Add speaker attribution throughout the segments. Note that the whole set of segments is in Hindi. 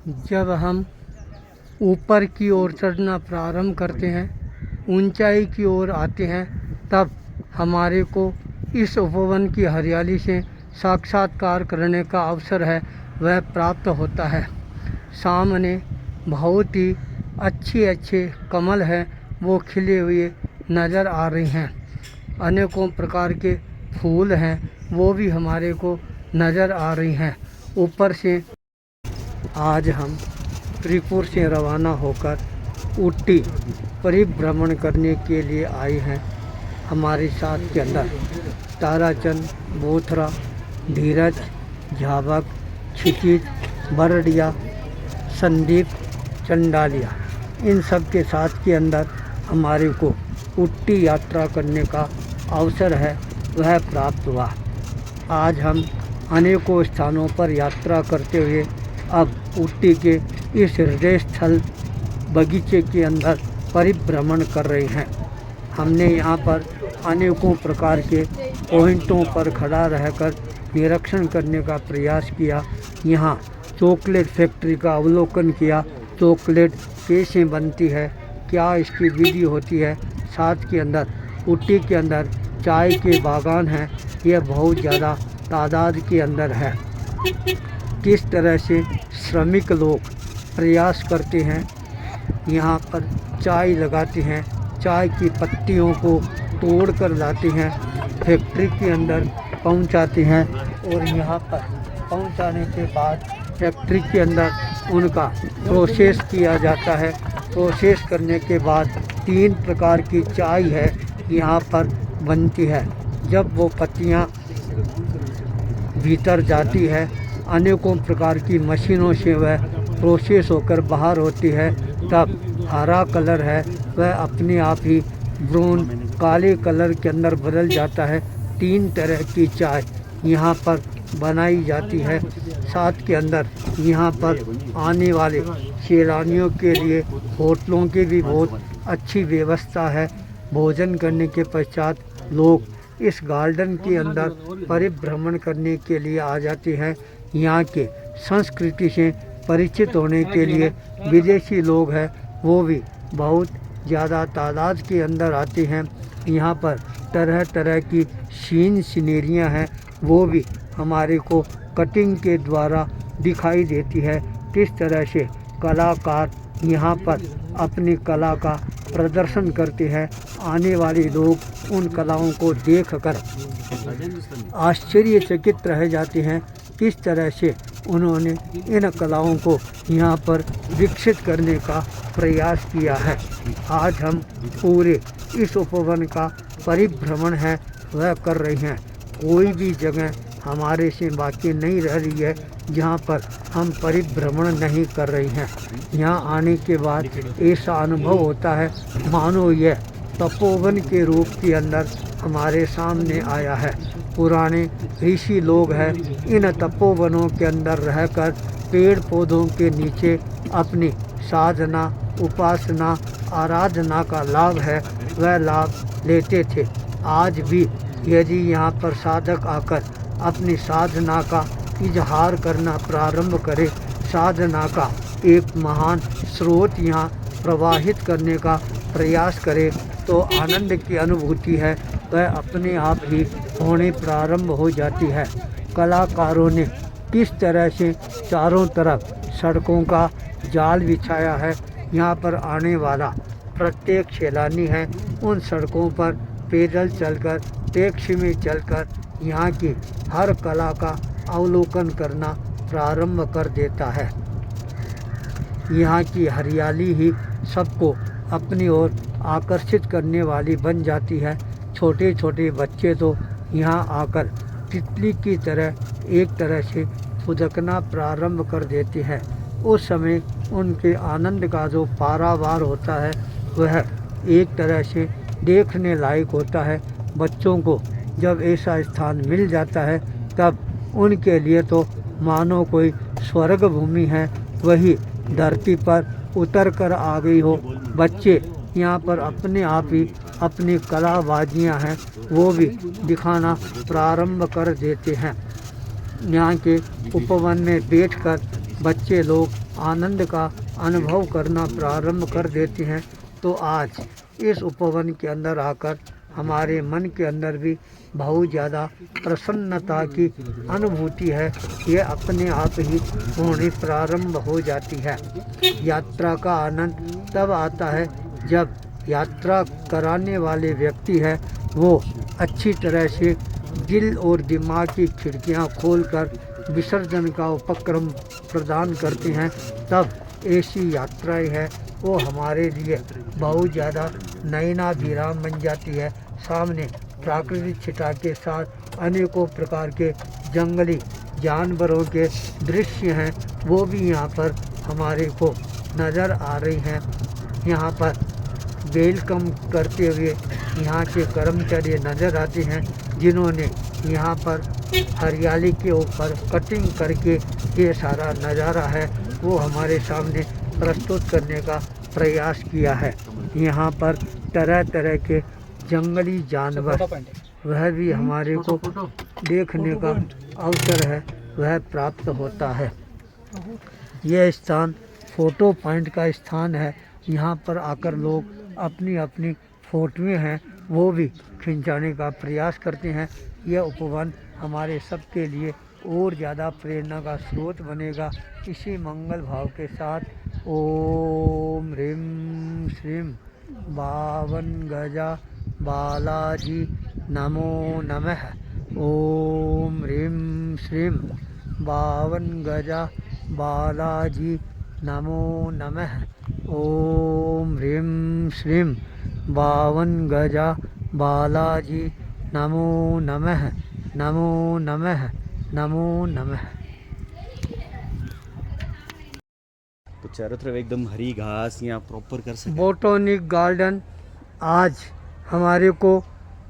Speaker 1: जब हम ऊपर की ओर चढ़ना प्रारंभ करते हैं, ऊंचाई की ओर आते हैं, तब हमारे को इस उपवन की हरियाली से साक्षात्कार करने का अवसर है वह प्राप्त होता है। सामने बहुत ही अच्छे कमल हैं, वो खिले हुए नज़र आ रहे हैं। अनेकों प्रकार के फूल हैं, वो भी हमारे को नज़र आ रही हैं। ऊपर से आज हम त्रिपुर से रवाना होकर ऊटी परिभ्रमण करने के लिए आए हैं। हमारे साथ के अंदर ताराचंद, बोथरा, धीरज, झाबक, क्षितिज, बरड़िया, संदीप, चंडालिया, इन सब के साथ के अंदर हमारे को ऊटी यात्रा करने का अवसर है वह प्राप्त हुआ। आज हम अनेकों स्थानों पर यात्रा करते हुए अब ऊटी के इस हृदय स्थल बगीचे के अंदर परिभ्रमण कर रहे हैं। हमने यहाँ पर अनेकों प्रकार के पॉइंटों पर खड़ा रहकर निरीक्षण करने का प्रयास किया। यहाँ चॉकलेट फैक्ट्री का अवलोकन किया, चॉकलेट कैसे बनती है, क्या इसकी विधि होती है। साथ के अंदर ऊटी के अंदर चाय के बागान हैं, यह बहुत ज़्यादा तादाद के अंदर है। किस तरह से श्रमिक लोग प्रयास करते हैं, यहाँ पर चाय लगाते हैं, चाय की पत्तियों को तोड़ कर लाते हैं, फैक्ट्री के अंदर पहुँचाते हैं और यहाँ पर पहुँचाने के बाद फैक्ट्री के अंदर उनका प्रोसेस किया जाता है। प्रोसेस करने के बाद 3 प्रकार की चाय है यहाँ पर बनती है। जब वो पत्तियाँ भीतर जाती है, अनेकों प्रकार की मशीनों से वह प्रोसेस होकर बाहर होती है, तब हरा कलर है वह अपने आप ही ब्राउन काले कलर के अंदर बदल जाता है। 3 तरह की चाय यहाँ पर बनाई जाती है। साथ के अंदर यहाँ पर आने वाले सैलानियों के लिए होटलों की भी बहुत अच्छी व्यवस्था है। भोजन करने के पश्चात लोग इस गार्डन के अंदर परिभ्रमण करने के लिए आ जाते हैं। यहाँ के संस्कृति से परिचित होने के लिए विदेशी लोग हैं, वो भी बहुत ज़्यादा तादाद के अंदर आते हैं। यहाँ पर तरह तरह की सीनरियाँ हैं, वो भी हमारे को कटिंग के द्वारा दिखाई देती है। किस तरह से कलाकार यहाँ पर अपनी कला का प्रदर्शन करते हैं। आने वाले लोग उन कलाओं को देखकर आश्चर्यचकित रह जाते हैं, किस तरह से उन्होंने इन कलाओं को यहाँ पर विकसित करने का प्रयास किया है। आज हम पूरे इस उपवन का परिभ्रमण है वह कर रहे हैं। कोई भी जगह हमारे से बाकी नहीं रह रही है जहाँ पर हम परिभ्रमण नहीं कर रहे हैं। यहाँ आने के बाद ऐसा अनुभव होता है मानो यह तपोवन के रूप के अंदर हमारे सामने आया है। पुराने ऋषि लोग हैं, इन तपोवनों के अंदर रहकर पेड़ पौधों के नीचे अपनी साधना, उपासना, आराधना का लाभ है वह लाभ लेते थे। आज भी यदि यहाँ पर साधक आकर अपनी साधना का इजहार करना प्रारंभ करे, साधना का एक महान स्रोत यहाँ प्रवाहित करने का प्रयास करे, तो आनंद की अनुभूति है वह अपने आप ही होने प्रारंभ हो जाती है। कलाकारों ने किस तरह से चारों तरफ सड़कों का जाल बिछाया है। यहाँ पर आने वाला प्रत्येक सैलानी है उन सड़कों पर पैदल चलकर, टैक्सी में चलकर यहाँ की हर कला का अवलोकन करना प्रारंभ कर देता है। यहाँ की हरियाली ही सबको अपनी ओर आकर्षित करने वाली बन जाती है। छोटे छोटे बच्चे तो यहाँ आकर तितली की तरह एक तरह से फुदकना प्रारंभ कर देते हैं। उस समय उनके आनंद का जो पारावार होता है वह एक तरह से देखने लायक होता है। बच्चों को जब ऐसा स्थान मिल जाता है तब उनके लिए तो मानो कोई स्वर्ग भूमि है वही धरती पर उतर कर आ गई हो। बच्चे यहाँ पर अपने आप ही अपनी कलाबाजियाँ हैं वो भी दिखाना प्रारंभ कर देते हैं। यहाँ के उपवन में बैठकर बच्चे लोग आनंद का अनुभव करना प्रारंभ कर देते हैं, तो आज इस उपवन के अंदर आकर हमारे मन के अंदर भी बहुत ज़्यादा प्रसन्नता की अनुभूति है, ये अपने आप ही होनी प्रारंभ हो जाती है। यात्रा का आनंद तब आता है जब यात्रा कराने वाले व्यक्ति है वो अच्छी तरह से दिल और दिमाग की खिड़कियां खोलकर विसर्जन का उपक्रम प्रदान करते हैं, तब ऐसी यात्राएं है वो हमारे लिए बहुत ज़्यादा नयनाभिराम बन जाती है। सामने प्राकृतिक छटा के साथ अनेकों प्रकार के जंगली जानवरों के दृश्य हैं, वो भी यहाँ पर हमारे को नज़र आ रही हैं। यहाँ पर वेलकम करते हुए यहाँ के कर्मचारी नज़र आते हैं, जिन्होंने यहाँ पर हरियाली के ऊपर कटिंग करके ये सारा नज़ारा है वो हमारे सामने प्रस्तुत करने का प्रयास किया है। यहाँ पर तरह तरह के जंगली जानवर वह भी हमारे को देखने का अवसर है वह प्राप्त होता है। यह स्थान फ़ोटो पॉइंट का स्थान है, यहाँ पर आकर लोग अपनी अपनी फ़ोटोएँ हैं वो भी खिंचाने का प्रयास करते हैं। यह उपवन हमारे सबके लिए और ज़्यादा प्रेरणा का स्रोत बनेगा। इसी मंगल भाव के साथ ओम ह्रीं श्रीं बावन गजा बालाजी नमो नमः। ओम ह्रीं श्रीं बावन गजा बालाजी नमो नमः। ओम ह्रीं श्रीं बावन गजा बालाजी नमो नमः। नमो नमः। नमो नमः।
Speaker 2: तो चारों तरफ एकदम हरी घास यहाँ प्रॉपर कर सकते।
Speaker 1: बोटोनिक गार्डन आज हमारे को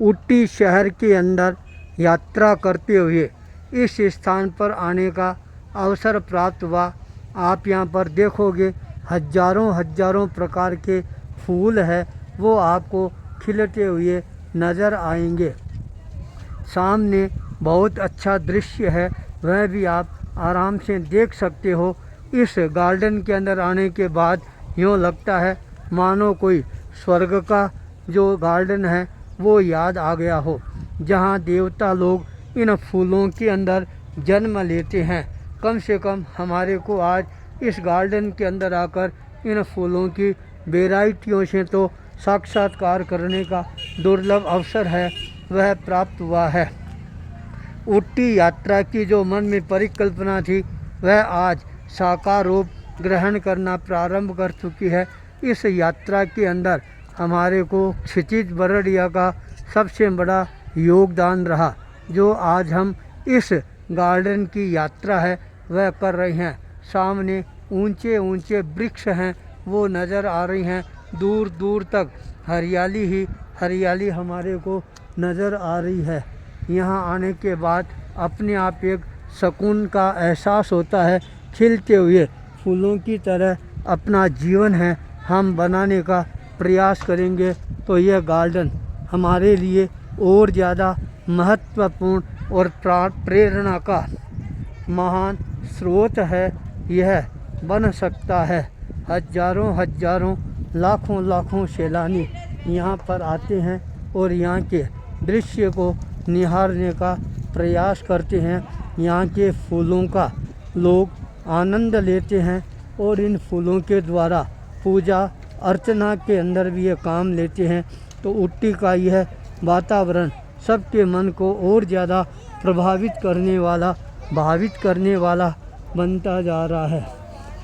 Speaker 1: ऊटी शहर के अंदर यात्रा करते हुए इस स्थान पर आने का अवसर प्राप्त हुआ। आप यहाँ पर देखोगे हजारों हजारों प्रकार के फूल है वो आपको खिलते हुए नज़र आएंगे। सामने बहुत अच्छा दृश्य है वह भी आप आराम से देख सकते हो। इस गार्डन के अंदर आने के बाद यूँ लगता है मानो कोई स्वर्ग का जो गार्डन है वो याद आ गया हो, जहाँ देवता लोग इन फूलों के अंदर जन्म लेते हैं। कम से कम हमारे को आज इस गार्डन के अंदर आकर इन फूलों की वेराइटियों से तो साक्षात्कार करने का दुर्लभ अवसर है वह प्राप्त हुआ है। ऊटी यात्रा की जो मन में परिकल्पना थी वह आज साकार रूप ग्रहण करना प्रारंभ कर चुकी है। इस यात्रा के अंदर हमारे को क्षितिज बरड़िया का सबसे बड़ा योगदान रहा, जो आज हम इस गार्डन की यात्रा है वह कर रहे हैं। सामने ऊंचे ऊंचे वृक्ष हैं वो नज़र आ रही हैं, दूर दूर तक हरियाली ही हरियाली हमारे को नज़र आ रही है। यहाँ आने के बाद अपने आप एक सुकून का एहसास होता है। खिलते हुए फूलों की तरह अपना जीवन है हम बनाने का प्रयास करेंगे तो यह गार्डन हमारे लिए और ज़्यादा महत्वपूर्ण और प्रेरणा का महान स्रोत है यह बन सकता है। हजारों हजारों लाखों लाखों सैलानी यहाँ पर आते हैं और यहाँ के दृश्य को निहारने का प्रयास करते हैं। यहाँ के फूलों का लोग आनंद लेते हैं और इन फूलों के द्वारा पूजा अर्चना के अंदर भी ये काम लेते हैं। तो ऊटी का यह वातावरण सबके मन को और ज़्यादा प्रभावित करने वाला बनता जा रहा है।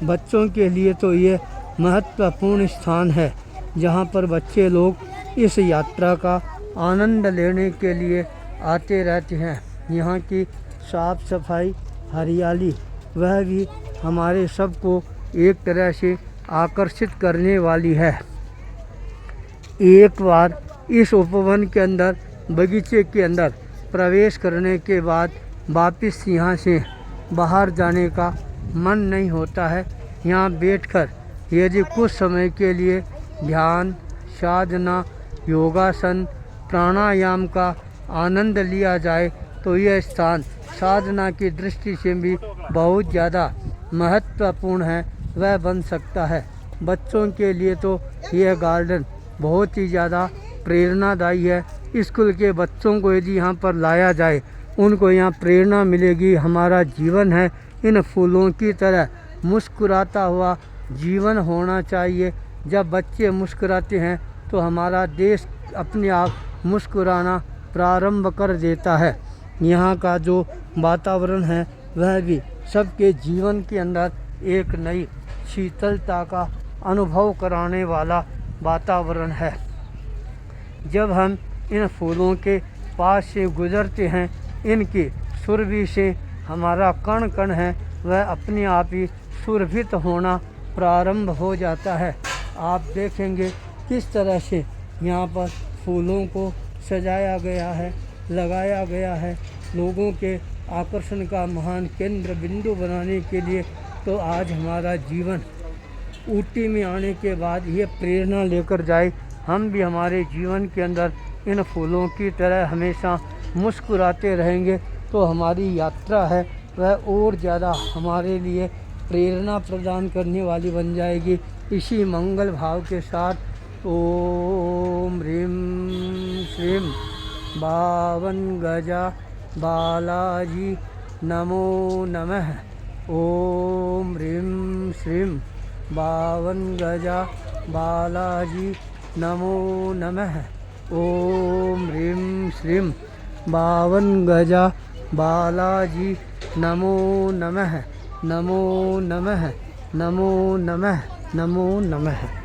Speaker 1: बच्चों के लिए तो ये महत्वपूर्ण स्थान है जहाँ पर बच्चे लोग इस यात्रा का आनंद लेने के लिए आते रहते हैं। यहाँ की साफ़ सफाई हरियाली वह भी हमारे सबको एक तरह से आकर्षित करने वाली है। एक बार इस उपवन के अंदर बगीचे के अंदर प्रवेश करने के बाद वापस यहाँ से बाहर जाने का मन नहीं होता है। यहाँ बैठकर यदि कुछ समय के लिए ध्यान, साधना, योगासन, प्राणायाम का आनंद लिया जाए तो यह स्थान साधना की दृष्टि से भी बहुत ज़्यादा महत्वपूर्ण है। वह बन सकता है। बच्चों के लिए तो यह गार्डन बहुत ही ज़्यादा प्रेरणादायी है। स्कूल के बच्चों को यदि यहाँ पर लाया जाए, उनको यहाँ प्रेरणा मिलेगी। हमारा जीवन है इन फूलों की तरह मुस्कुराता हुआ जीवन होना चाहिए। जब बच्चे मुस्कुराते हैं तो हमारा देश अपने आप मुस्कुराना प्रारंभ कर देता है। यहाँ का जो वातावरण है वह भी सबके जीवन के अंदर एक नई शीतलता का अनुभव कराने वाला वातावरण है। जब हम इन फूलों के पास से गुजरते हैं, इनकी सुरभि से हमारा कण कण है वह अपने आप ही सुरभित होना प्रारंभ हो जाता है। आप देखेंगे किस तरह से यहाँ पर फूलों को सजाया गया है, लगाया गया है लोगों के आकर्षण का महान केंद्र बिंदु बनाने के लिए। तो आज हमारा जीवन ऊटी में आने के बाद ये प्रेरणा लेकर जाए, हम भी हमारे जीवन के अंदर इन फूलों की तरह हमेशा मुस्कुराते रहेंगे, तो हमारी यात्रा है वह और ज़्यादा हमारे लिए प्रेरणा प्रदान करने वाली बन जाएगी। इसी मंगल भाव के साथ ओम ह्रीं श्रीं 52 गजा बालाजी नमो नमः। ओम ह्रीं श्रीं 52 गजा बालाजी नमो नमः। ओम ह्रीं श्रीं 52 गजा बालाजी नमो नमः। नमो नमः। नमो नमः। नमो नमः।